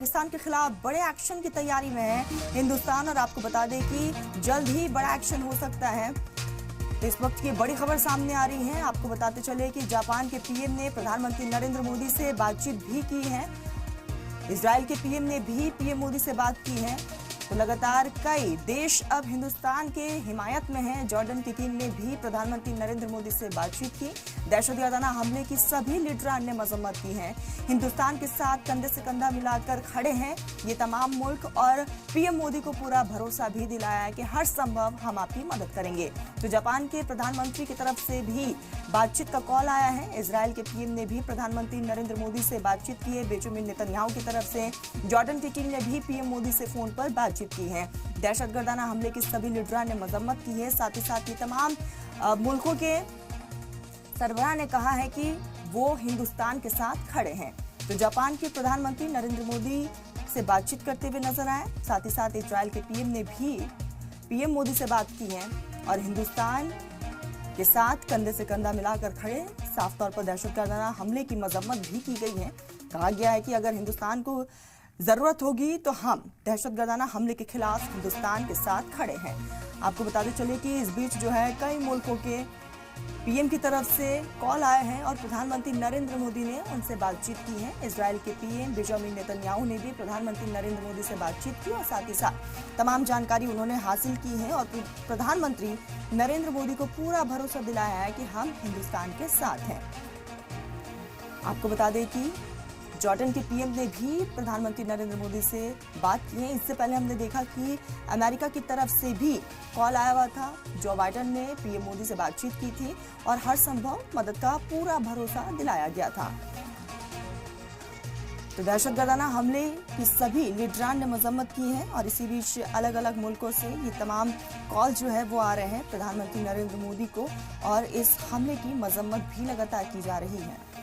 पाकिस्तान के खिलाफ बड़े एक्शन की तैयारी में है हिंदुस्तान। और आपको बता दें कि जल्द ही बड़ा एक्शन हो सकता है। तो इस वक्त की बड़ी खबर सामने आ रही है। आपको बताते चले कि जापान के पीएम ने प्रधानमंत्री नरेंद्र मोदी से बातचीत भी की है। इजराइल के पीएम ने भी पीएम मोदी से बात की है। तो लगातार कई देश अब हिंदुस्तान के हिमायत में हैं। जॉर्डन की टीम ने भी प्रधानमंत्री नरेंद्र मोदी से बातचीत की। दहशतगर्दाना हमले की सभी लीडरान ने मजम्मत की है। हिंदुस्तान के साथ कंधे से कंधा मिलाकर खड़े हैं ये तमाम मुल्क। और पीएम मोदी को पूरा भरोसा भी दिलाया है कि हर संभव हम आपकी मदद करेंगे। तो जापान के प्रधानमंत्री की तरफ से भी बातचीत का कॉल आया है। इजराइल के पीएम ने भी प्रधानमंत्री नरेंद्र मोदी से बातचीत की है। बेंजामिन नेतन्याहू की तरफ से जॉर्डन की टीम ने भी पीएम मोदी से फोन पर बातचीत की है। दहशतगर्दाना हमले की सभी लीडरान ने मजम्मत की है। साथ ही साथ ये तमाम मुल्कों के सरबराह ने कहा है कि वो हिंदुस्तान के साथ खड़े हैं। तो जापान के प्रधानमंत्री नरेंद्र मोदी से बातचीत करते हुए नजर आए। साथ ही साथ इजराइल के पीएम ने भी पीएम मोदी से बात की है और हिंदुस्तान के साथ कंधे से कंधा मिलाकर खड़े। साफ तौर पर दहशतगर्दाना हमले की मजम्मत भी की गई है। कहा गया है कि अगर हिंदुस्तान को जरूरत होगी तो हम दहशतगर्दाना हमले के खिलाफ हिंदुस्तान के साथ खड़े हैं। आपको बताते चले कि इस बीच जो है कई मुल्कों के पीएम की तरफ से कॉल आए हैं और प्रधानमंत्री नरेंद्र मोदी ने उनसे बातचीत की है। इजराइल के पीएम बेंजामिन नेतन्याहू ने भी प्रधानमंत्री नरेंद्र मोदी से बातचीत की और साथ ही साथ तमाम जानकारी उन्होंने हासिल की है। और प्रधानमंत्री नरेंद्र मोदी को पूरा भरोसा दिलाया है कि हम हिंदुस्तान के साथ हैं। आपको बता दें कि जॉर्डन के पीएम ने भी प्रधानमंत्री नरेंद्र मोदी से बात की है। इससे पहले हमने देखा कि अमेरिका की तरफ से भी कॉल आया हुआ था। जो बाइडेन ने पीएम मोदी से बातचीत की थी और हर संभव मदद का पूरा भरोसा दिलाया गया था। तो दहशतगर्दाना हमले की सभी लीडरान ने मजम्मत की है और इसी बीच अलग अलग मुल्कों से ये तमाम कॉल जो है वो आ रहे हैं प्रधानमंत्री नरेंद्र मोदी को और इस हमले की मजम्मत भी लगातार की जा रही है।